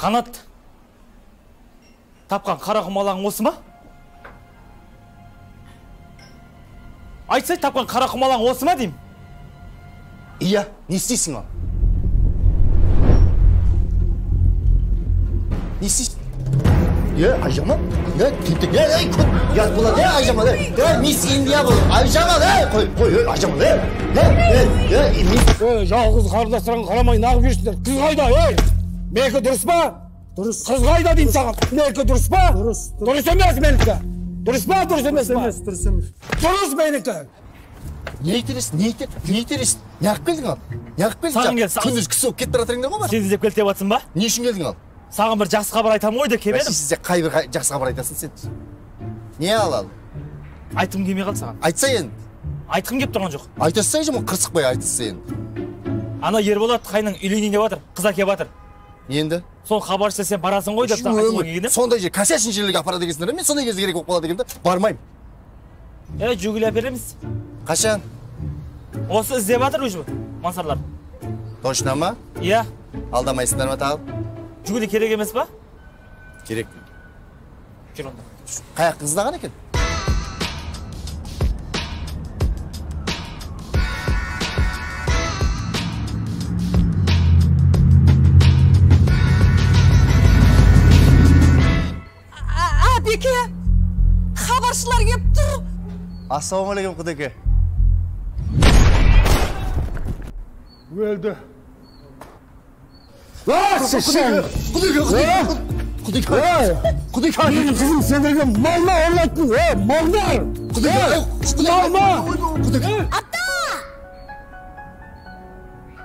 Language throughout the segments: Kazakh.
Қанат, тапқан қара құмалағың осы ма? Айтсай, тапқан қара құмалағың осы ма деймін? Iya, не істейсің ал? Не істейсің? Айжамал? Тентек, ұят болады, Айжамал, мисс Индия бұл, Айжамал, қой, Айжамал, жалғыз қарындастарың қарамай нағып жүрсіңдер. Қыз қайда, Менікі дұрыс па? Дұрыс. Қыз қайда деймін саған? Менікі дұрыс па? Дұрыс. Дұрыс емес менікі. Дұрыс па, дұрыс емес па? Дұрыс емес. Дұрыс менікі. Не итересің? Неғып келдің ал? Саған кел, күндіз кісі болып кетіп жатырыңдар ғой бар? Сен іздеп келтеп атсың ба? Не үшін келдің ал? Саған бір жақсы хабар айтамын ғой деп келмедім. Сізде қай бір жақсы хабар айтасың сен? Не ал? Айтқым келмей қалды саған. Айтса енді. Айтқым келіп тұрған жоқ. Айтасың жаман қырсықпай айтса енді. Ана Ерболат қайның үйленейін деп жатыр, қыз әкеп жатыр. Енді? Сол хабаршы сен барасың ғой деп айтқым келген. Сондай жер кәсешін жерлерге апарады екенсіңдер. Мен сондай кезде керек болып қалады екенде бармаймын. Жүгіле береміз. Қашан? Осы іздеп жатыр уже мансарлар. Точно ма? Иә. Алдамайсыңдар ма тағы? Жүгіле керек емес па? Керек. Жүр онда. Қаяқ қыздаған екен? Беке, хабаршылар кеп тұр. Ассалаумағалейкум, Құдеке. Өлді. Құдеке. Менің қызым сендерге малма ұрлаттың, малдар. Малма. Ата!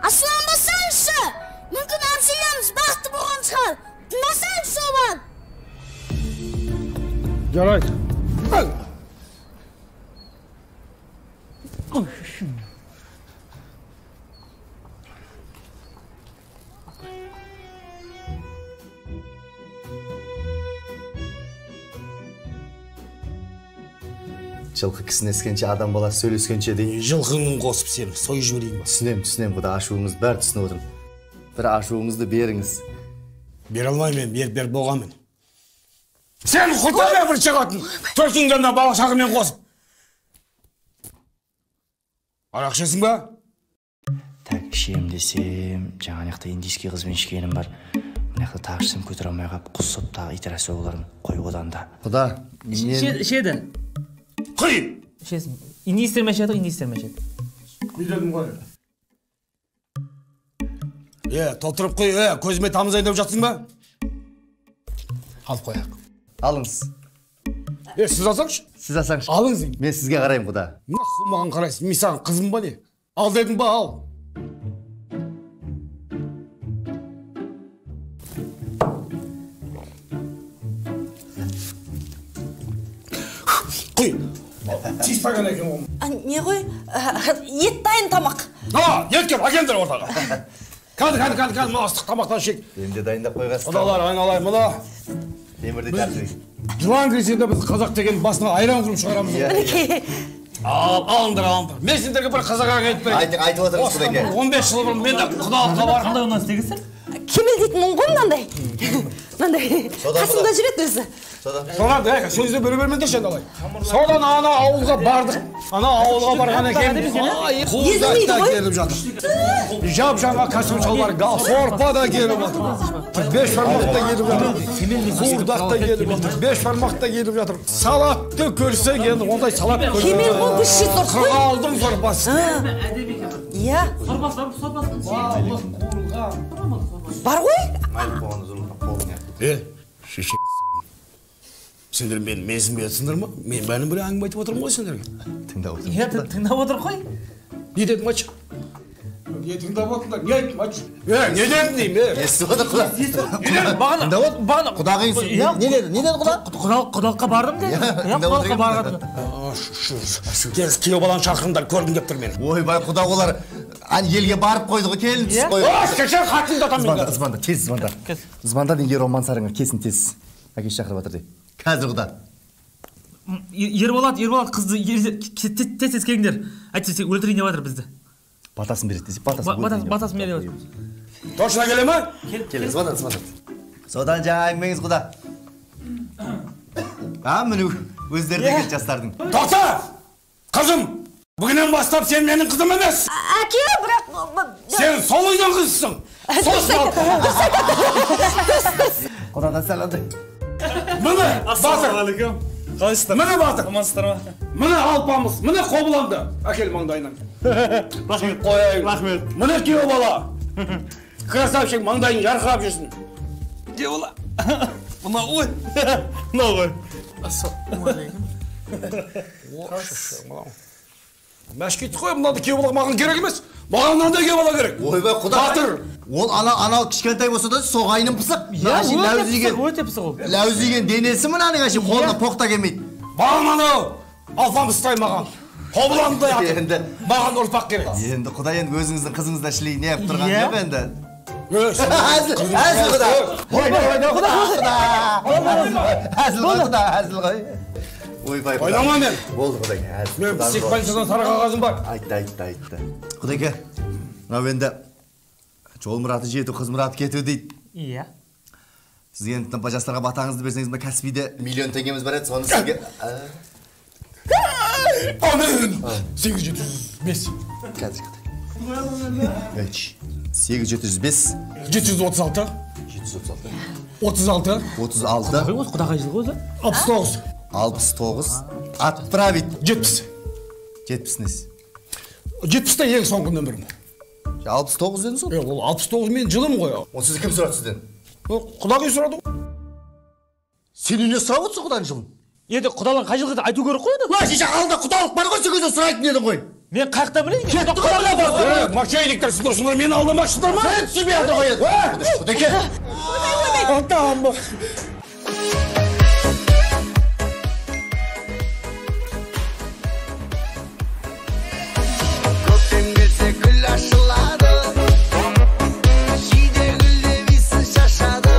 Асыламасаңшы! Мүмкін арзиямыз бақты болған шығар. Тыңдасаңшы оған. Жарайды. Жылқы кісінескенше, адам баласы сөйлескенше дейін. Жылқыңын қосып сені сойып жіберейін ба? Түсінем, құда ашуыңыз бәрі түсініп отырмын. Бір ашуыңызды беріңіз. Бере алмаймын, беріп болғанмын. Сен құлтамен бір шығатын, төртіңден бала шағымен қосып. Арақ ішесің ба? Так, ішем десем, жаңа жақта индийский қызбен ішкенім бар. Мына жақта тағышсам көтіре алмай қап, құсып тағы итерәсе оларын қой одан да. Құда, Ішеді. Құй! Ішесің. Индийстер мәшеді, индийстер мәшеді. Үйдегім ғой. Толтырып қой, көзіме тамыз айдап жатсың ба? Алып қояқ. алыңыз. Сіз алсаңшы? Сіз алсаңшы. Алыңыз. Мен сізге қараймын, Құда. Маған қарайсың, мен саған қызым ба не? Ал дедің ба, ал. Құй. Тиіспеген екен оғым. Не ғой? Ет дайын тамақ. Ет кеп, әкелдір ортаға. Кәді, мұна ыстық тамақтан шек. Енді дайындап қойғасыз. Құдалар, айналай, мұна. Темірді тәртіп. Жылан кірсенде біз қазақ деген басына айран құрып шығарамыз. Алыңдар. Мен сендерге бір қызық айтып берейін. Айтып отырыңыз, Құдеке. 15 жыл бұрын мен де құдалыққа барып. Қандай онан істегенсің? Кемел дейтін мұн ғой мынандай. Қасымда жүреді өзі. Содан сөзді бөле бермендеші енді. Содан ана ауылға бардық. Ана ауылға барған екен. Қуырдақта келіп жатыр. Жап-жаңа костюм шалбар, сорпа да келіп жатыр. 5 бармақта келіп жатыр. Қуырдақта келіп жатыр. 5 бармақта келіп жатыр. Салатты көрсең енді ондай салат көрсең. Кемел ғой бүші сорт қой. Қырғалдың сорпасы. Иә. Бар ғой? Шешең. Сендер мен мезім бетсіңдер ма? Мен бәрін бір әңгіме айтып отырмын ғой сендерге. Тыңдап отырмын. Иә, тыңдап отыр ғой. Не дедім айтшы? Не тыңдап отырмын? Не айтым айтшы? Не дедім деймін? Естіп отыр, Құда. Бағана. Құдағыңыз. Не деді, Құда? Құдалыққа бардым де. Құдалыққа барғадым. Күйеу баланы шақырыңдар, көргім кеп тұр мені. Ойбай, Құда олар елге барып қойды ғой, келін түс қойды. Шешен қатында там. Звонда, тез звонда. Звонда неге роман сарыңа кесін тез. Әке шақырып жатыр де. Қазір, Құда. Ерболат қызды тез келіңдер. Әйтсе өлтірейін деп жатыр бізді. Батасын береді десе, батасын береді. Точно келе ма? Келе, звонда. Содан жаңа әңгімеңіз құда. Міне өздеріне кет жастардың. Тоқта! Қызым! Бүгінен бастап сен менің қызым емес! Әке, бірақ... Сен сол үйдің қызысың! Құдадан сәлемді. Міне Батыр! Қалайсыздар? Міне Батыр! Амансыздар ма? Міне Алпамыс, міне Қобыланды. Әкел маңдайынан. Рахмет. Қояйын. Рахмет. Міне күйеу бала. Красавчик маңдайын жарқырап жүрсін. Күйеу бала. Мына ғой. Мына ғой. Ассалаумағалейкум. Мәшкет қой, мынады күйеу бала маған керек емес. Маған мынандай күйеу бала керек. Ойбай құда. Батыр! Ол анау кішкентай болса да соғайының пысық. Өте пысық ол. Ләузиген денесі мынаның әші қолына тоқта келмейді. Маған анау Алпамыстай маған. Қобыланды Енді. Маған ұрпақ керек. Енді құда енді өзіңіздің қызыңызда шілей не еп тұрған деп енді. Әзіл құда. Әзіл ғой. Ойбай құда. Ойнама мен. Болды құдай. Мен психбольницадан сары қағазым бар. Айтты. Құдайке, мынау енді жол мұраты жету, қыз мұраты кету дейді. Иә. Сіз енді жастарға батаңызды берсеңіз, кәсіпиде миллион теңгеміз бар еді, соны сізге... Амен! 8705. Қазір құдай. 8705. 736. 36. 36. Құдағай жыл ғой өзі? 69. 69. Отправить. 70. 70 несі? 70-те ең соңғы нөмірім. 69 дедіңіз ғой? Ол 69 мен жылым ғой. Оны сізді кім сұрады сізден? Құдағи сұрады. Сен үйіне сұрап отырсың құданың жылын? Енді құдалар қай жылғы айту керек қой енді? Шеше алда құдалық бар ғой, сен көзі сұрайтын едің ғой. Мен қаяқта білейін? Кетті құдағына бар. Мошенниктер сіздер сонда мені алдамақшысыздар ма? Сен түсінбей алды ғой еді. Құдеке. Антам. Көктем келсе гүл ашылады, жиде гүлде иісі шашады,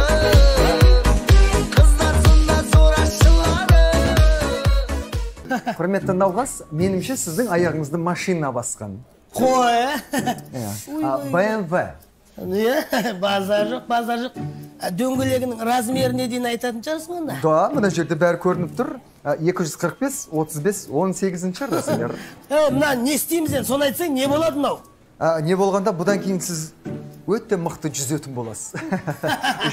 қыздар сонда зор ашылады. Құрметті науқас, меніңше сіздің аяғыңызды машина басқан. Қой, BMW. базар жоқ. Дөңгелегінің размеріне дейін айтатын шығарсың онда? Да, мына жерде бәрі көрініп тұр. 245, 35, 18-ші размер. Мына не істейміз енді, соны айтсаң, не болады мынау? Не болғанда бұдан кейін сіз өте мықты жүзетін боласыз.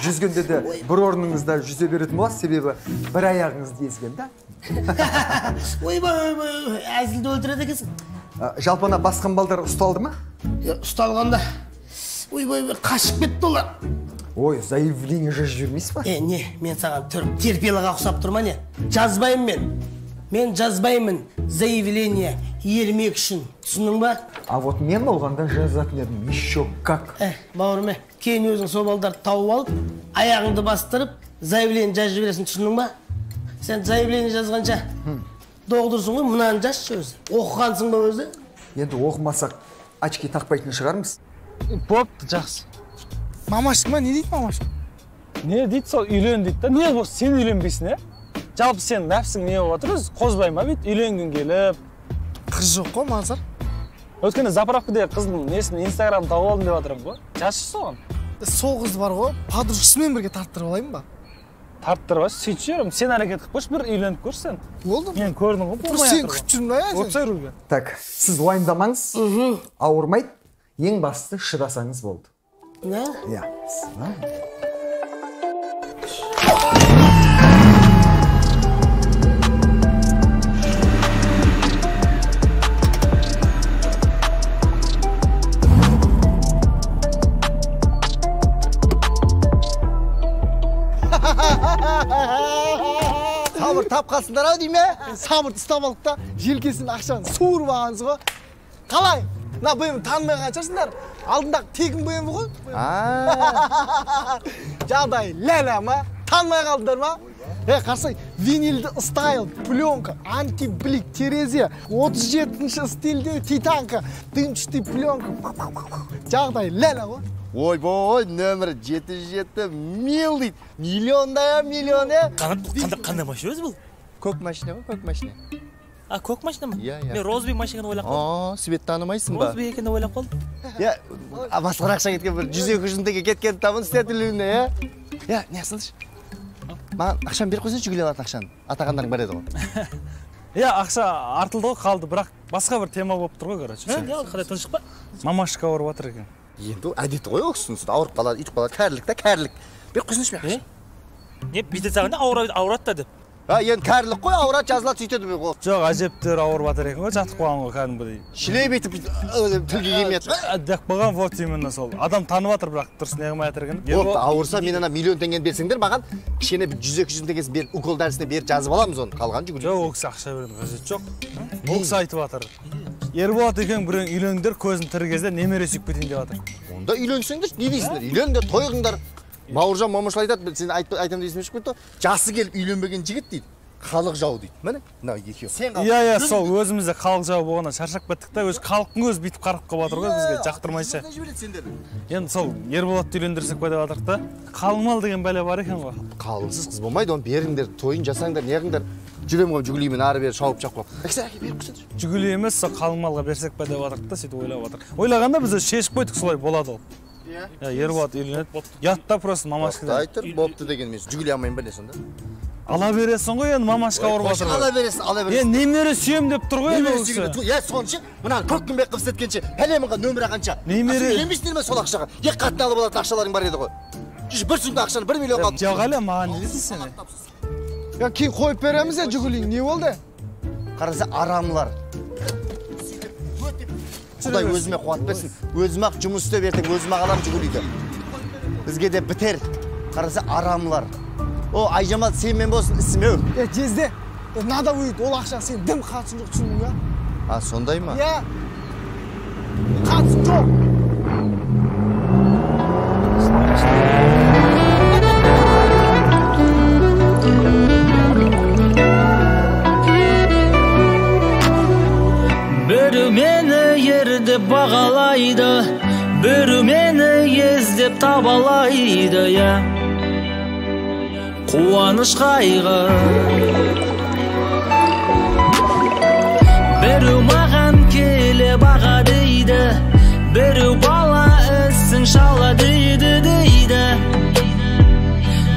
Жүзгенде де бір орныңызда жүзе беретін боласыз, себебі бір аяғыңызды езген да. Ойбай, әзілді өлтіреді екенсің. Жалпы ана басқан балдар ұсталды ма? Ұсталғанда. Ойбай, қашып кетті олар. Ой, заявление жазып жүрмейсіз ба? Не, мен саған терпеліға ұқсап тұрма не? Жазбаймын мен. Мен жазбаймын заявление ермек үшін. Түсінің ба? А вот мен болғанда жазатын едім. Еще как. Бауырым, кейін өзің сол балдарды тауып алып, аяғыңды бастырып, заявление жазып жібересің. Түсінің ба? Сен заявление жазғанша доғдырсың ғой, мынаны жазшы өзі. Оқығансың ба өзі? Енді оқымасақ очки тақпайтын шығармыз. Бопты, жақсы. Мамашың ба, не дейді мамашың? Не дейді сол, үйлен дейді да. Не болса сен үйленбейсің, Жалпы сен нәпсің не болып отыр, қозбай ма бейт, үйленгің келіп. Қыз жоқ қой, мазар. Өткенде заправкаде қыздың несін инстаграмын тауып алдым деп жатырмын ғой. Жазшы соған. Сол қыз бар ғой, подружкасымен бірге тарттырып алайын ба? Тарттырып алшы, сөйтіп жүрмін. Сен әрекет қылып көрші, бір үйленіп көрші сен. Болды. Мен көрдім ғой, болмай Сен күтіп жүрмін ба? Отсай рульге. Так, сіз уайымдамаңыз, ауырмайды, ең басты шыдасаңыз болды. Не? Иә. Сабыр тапқасындар ау дейме? Сабырды ұстап алып та, желкесін ақшаны суырып алғансыз ғой. Қалай? Мына бұйымды танымай қаншасыңдар? Алдындағы тегін бұйымы ғой? Жағдай ләлә ма? Танымай қалдыңдар ма? Қарсай, винилді стайл, пленка, антиблик, терезе, 37-ші стильде титанка, дымчатый пленка. Жағдай ләлә ғой? Ойбой, нөмір 77 мил дейді. Миллиондая миллион, Қандай машина өзі бұл? Көк машина ғой, көк машина. Көк машина ма? Иә. Мен Розби машинаны ойлап қалдым. Свет танымайсың ба? Розби екенді ойлап қалдым. Басқарақ ақша кеткен бір 100-200 теңге кеткен табын істетілуіне, Ya, не слышь? Маған ақшаны беріп қойсаңшы, жүгіле алатын ақшаны. Атағандарың бар еді ғой. Иә, ақша артылды ғой, қалды, бірақ басқа бір тема болып тұр ғой, короче. Қандай тыныштық па? Мамашка ауырып жатыр екен. Енді әдеті ғой, өксін. Ауырып қалады, үйтіп қалады, кәрілік. Беріп қойсаңшы мен ақшаны. Не, бүйте сағанда ауырады да деп. Енді кәрілік қой, ауырады, жазылады, сөйтеді мен ғой. Жоқ, әжептер ауырып жатыр екен ғой, жатып қалған ғой кәдімгідей. Шілей бетіп тілге келмейді. Деп қойған вот именно сол. Адам танып жатыр, бірақ дұрыс не қылмай жатыр екен. Болды, ауырса мен ана миллион теңгені берсеңдер, маған кішкене 100-200 теңгесін беріп, укол дәрісіне беріп жазып аламыз оны. Қалған жүгіреді. Жоқ, ол кісі ақша береді, қажет жоқ. Ол кісі айтып жатыр. Ерболат екең бірең үйлеңдер, көзін тірі кезде немере сүйіп кетейін деп жатыр. Онда үйленсеңдер, не дейсіңдер? Үйлеңдер, тойғыңдар. Бауыржан Момышұлы айтады, сен айтам дейсің шығып кетті. Жасы келіп үйленбеген жігіт дейді. Халық жауы дейді. Міне, мына екеуі. Иә, сол өзімізде халық жауы болғаннан шаршап кеттік та, өз халықтың өзі бүйтіп қарап қалып жатыр ғой бізге, жақтырмайша. Енді сол Ерболатты үйлендірсек па деп жатырық та. Қалыңмал деген бәле бар екен ғой. Қалыңсыз қыз болмайды, оны беріңдер, тойын жасаңдар, неғыңдар. Жүрем ғой жүгілеймен ары бері шауып шақып. Әке беріп қойсаңдар. Жүгілей емес, сол қалыңмалға берсек па деп жатырық та, сөйтіп ойлап жатыр. Ойлағанда біз шешіп қойдық, солай болады ол. Иә, Ерболат үйленеді. Ятта просто мамашкадан. Айтыр, бопты деген мен жүгілей алмайын ба не сонда? Ала бересің ғой, енді мамашқа ауырып жатыр. Ала бересің. Енді немере сүйем деп тұр ғой енді ол кісі. Иә, сонша, мына көккүмбек қып істеткенше, пәлемінға нөмірі қанша? Немере. Ембесіңдер ме сол ақшаға? Екі қатты алып алатын ақшаларың бар еді ғой. Бір сүңгі ақшаны 1 миллион қалды. Жоқ әлі, маған не дейсің сені? Ya кейін қойып береміз ya жүгілейін, не болды? Қараса арамлар. Құдай өзіме қуат берсін. Өзім-ақ жұмыс істеп ертең өзім-ақ алам жүгілейді. Бізге де бітер. Қараса арамлар. О, Айжамал, сенмен болсын ісімеу. Жезде, надо будет, ол ақша сен дым қатысын жоқ түсіндің ба? А, сондай ма? Иә. Қатысын жоқ. Біреу мені ердеп бағалайды, біреу мені ездеп табалайды, я. Қуаныш қайғы. Біреу маған келе баға дейді, біреу бала ісің шала дейді.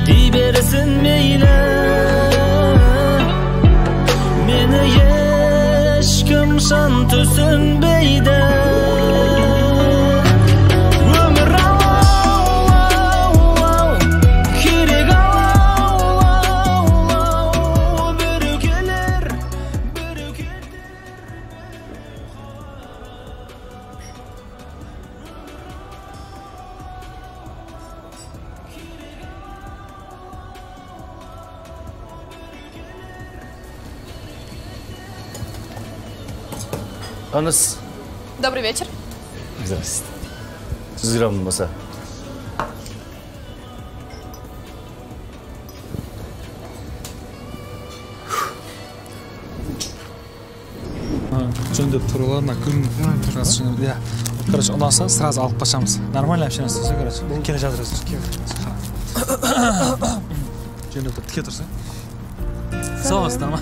Дей берсін мейлі, мені ешкім шын түсінбейді. Аныс. Добрый вечер. Здравствуйте. 100 грамм болса. Жөндеп тұруларына күн иә. Короче, ұнаса сразу алып қашамыз. Нормально общаемся, все, короче. Келе жатырсыз. Жөндеп тұр, тіке тұрсың. Саламатсыздар ма?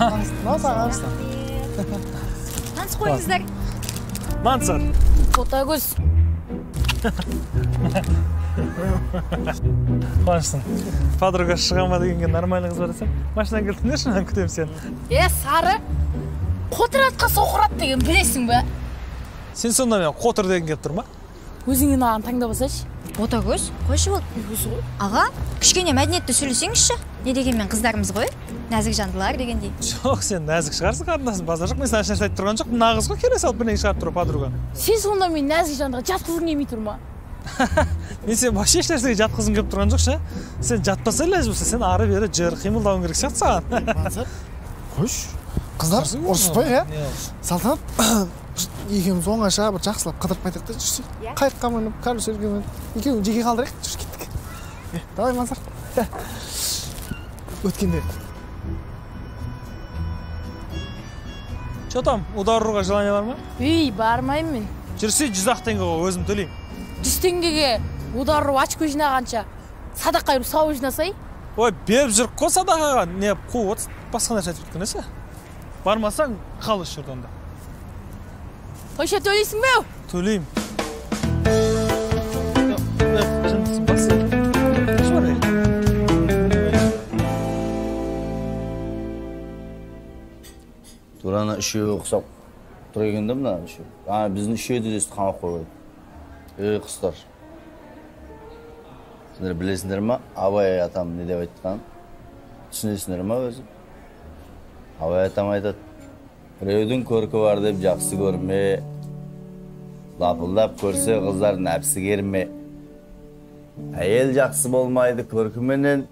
Таныс қойыңыздар. Мансар. Ботагөз. Қуаныштың. Подруга шығама дегенге нормальный қыз бар десем, машинадан келтіңдер шынан күтем сен. Сары, қотыр атқа соқырат деген білесің бе? Сен сонда мен қотыр деген келіп тұр ма? Өзіңнен аған таңдап алсайшы. Ботагөз, қойшы бол. Аға, кішкене мәдениетті сөйлесеңізші. Не дегенмен қыздарымыз ғой? Нәзік жандылар дегендей. Жоқ, сен нәзік шығарсың, қарындасың, базар жоқ. Мен саған ешнәрсе айтып тұрған жоқ. Нағыз ғой, келе салып бірнеше шығарып тұр подруга. Сен сонда мен нәзік жандыға жатқызғың келмей тұр ма? Мен сен вообще ешнәрсеге жатқызғың келіп тұрған жоқ, ше. Сен жатпаса ләзім болса, сен ары бері жыр қимылдауың керек сияқты саған. Қойш, қыздар, ұрыспай, иә? Салтанат, екеуміз оңаша бір жақсылап қыдырып қайтайық та жүрсек. Қайыққа мініп, каруселге мініп, екеуін жеке қалдырайық, жүр кеттік. Давай, Мансар. Өткенде. Че там, удар ұруға желание бар ма? Бармайым мен. Жүрсе 100 теңге ғой, өзім төлеймін. 100 теңгеге удар ұру очко жинағанша садақа ұрып сауы жинасай? Ой, беріп жүріп қой садақаға, не қу, басқа нәрсе айтып өткенесе. Бармасаң, қал үш жүрді онда. Қойша төлейсің бе? Төлеймін. Турана үшеуі ұқсап тұр екен да мына үшеу. Біздің үшеуді де қамап қойды. Құстар. Сендер білесіңдер ма? Абай атам не деп айтқан? Түсінесіңдер ма өзі? Абай атам айтады. Біреудің көркі бар деп жақсы көрме. Лапылдап көрсе қыздар нәпсі керме. Әйел жақсы болмайды көркіменен.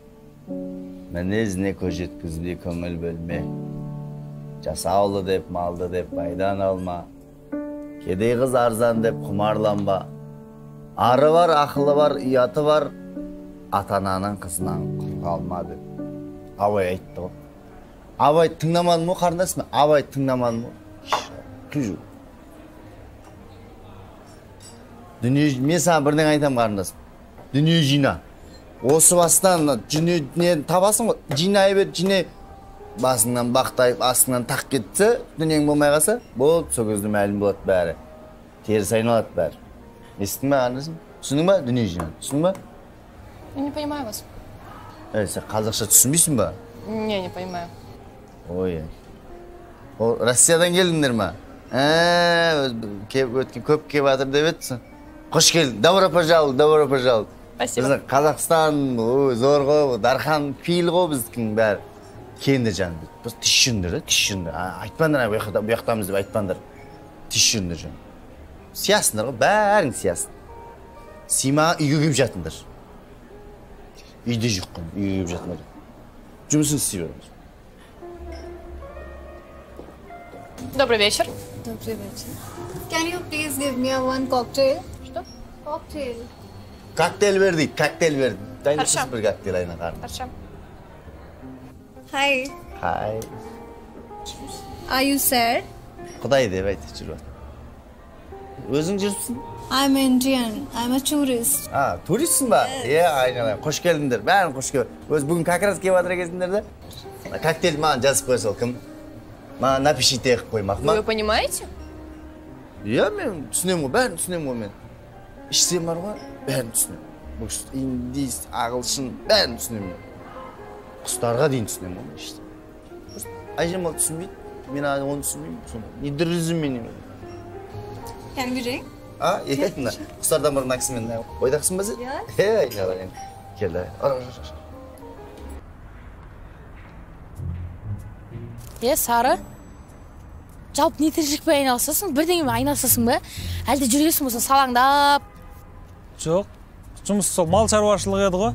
Мінезіне көз жеткізбей көңіл бөлме. Жасаулы деп, малды деп байдан алма. Кедей қыз арзан деп құмарланба. Ары бар, ақылы бар, ұяты бар. Ата-ананың қызынан құр қалма деп. Абай айтты ғой. Абай тыңдамадың ба, қарындасым? Абай тыңдамадың ба? Күжу. Мен саған бірден айтам, қарындасым. Дүние жина. Осы бастан дүниені табасың ғой. Жинай бер, жинай. Басыңнан бақтайып, астыңнан тақ кетсе, дүниең болмай қалса, болды, сол кезде мәлім болады бәрі. Теріс айналады бәрі. Естің бе, қарындасым? Түсіндің ба? Дүние жина. Түсіндің ба? Я не понимаю вас. Сен қазақша түсінбейсің ба? Не понимаю. Ой. Ол Россиядан келдіңдер ма? Көп кеп атыр деп етсің. Қош келдің. Добро пожаловать, добро пожаловать. Спасибо. Біздің Қазақстан, зор ғой, Дархан пейіл ғой біздің бәрі. Кенді жан. Біз түшіндір, түшіндір. Айтпандар, бұяқтамыз деп айтпандар. Түшіндір жан. Сиясындар ғой, бәрің сиясын. Симаға үйге кеп жатындар. Үйде жоқ қой, үйге кеп жатындар. Жұмысын істей беріңіз. Добрый вечер. Добрый вечер. Can you please give me one cocktail? Что? Cocktail. Коктейль бер дейді, коктейль бер. Дайындасыз бір коктейль айна қарым. Хорошо. Hi. Hi. Are you sad? Құдай деп айтып жүріп. Өзің жүріпсің? I'm Indian. I'm a tourist. Туристсің ба? Айналайын. Қош келдіңдер. Бәрін қош келдіңдер. Өзі бүгін как раз келіп жатыр екенсіңдер де. Коктейль маған жазып қойса ол кім? Маған напишите қып қоймақ ма? Вы понимаете? Мен түсінемін ғой, бәрін түсінемін ғой мен. Ішсем бар ғой, бәрін түсінемін. Индис, ағылшын, бәрін түсінемін. Құстарға дейін түсінемін ғой ішті. Айжамал түсінбейді, мен оны түсінбеймін. Не дүрізім менің. Can we drink? Құстардан бір наксымен ойдақсың ба сен? Айналайын. Келді. Сары, жалпы не тіршілікпен айналысасың? Бірдеңемен айналысасың ба? Әлде жүресің болса салаңдап? Жоқ. Жұмыс сол мал шаруашылығы еді ғой.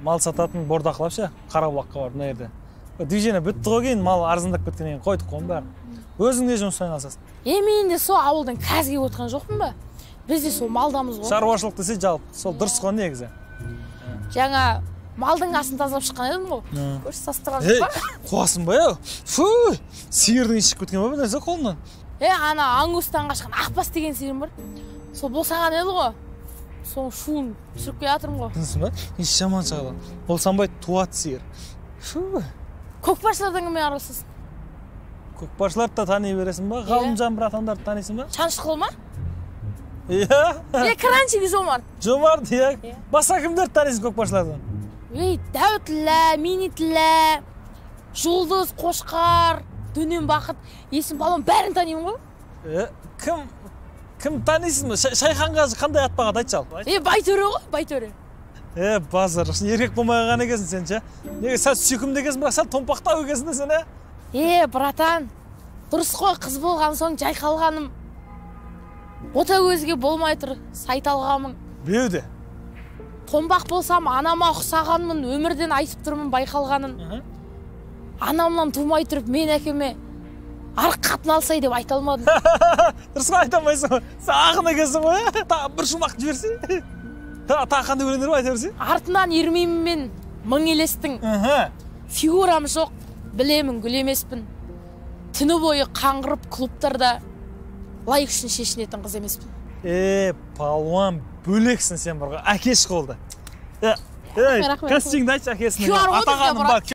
Мал сататын бордақылап ше, Қарабұлаққа бар мына жерде. Движение бітті ғой кейін, мал арзандап кеткеннен кейін қойдық қой бәрін. Өзің не жұмыспен айналысасың? Мен де сол ауылдан қазір келіп отырған жоқпын ба? Біз де сол малдамыз ғой. Шаруашылық десе жалпы, сол дұрыс қой негізі. Жаңа малдың асын тазалап шыққан едім ғой. Көрші састырған жоқ па? Қуасың ба еу? Фу! Сиырдың ішіп кеткен ба бір нәрсе қолынан? Ана аңгустан қашқан ақбас деген сиырым бар. Сол болсаған еді ғой. Сол шуын түсіріп келе жатырмын ғой. Түсінсің ба? Еш жаман шығады. Болсанбай туат сиыр. Фу! Көкпаршылардан кіммен араласасың? Көкпаршыларды да тани бересің ба? Ғалымжан братандарды танисың ба? Шаншықұл ма? Иә. Кранчик Жомарт. Жомарт, иә. Басқа кімдерді танисың көкпаршылардан? Дәуітлі, Минитлі, Жұлдыз, Қошқар, Дөнен Бақыт, Есім Балон бәрін танимын ғой. Кім танисың ба? Шайханға қандай ат бағады айтшы ал? Байтөре ғой, Байтөре. Базар, еркек болмай қалған екенсің сен ше? Неге сәл сүйкімді екенсің, бірақ сәл томпақтау екенсің де сен, братан, дұрыс қой, қыз болған соң жайқалғаным. Ота өзге болмай тұр, сайталғамын. Беуде. Томбақ болсам, анама ұқсағанмын, өмірден айтып тұрмын байқалғанын. Анамнан тумай тұрып, мен әкеме арық қатын алсай деп айта алмадым. Дұрысқа айта алмайсың ғой. Сен ақын екенсің ғой, бір шумақ жіберсей. Таққанды өлеңдер ба айта берсей? Артынан ермеймін мен мың елестің. Фигурам жоқ, білемін, гүл емеспін. Түні бойы қаңғырып клубтарда лайк үшін шешінетін қыз емеспін. Палуан бөлексің сен бұрға, әкеш қолды. Кәстіңді айтшы әкесінің атағаным ба?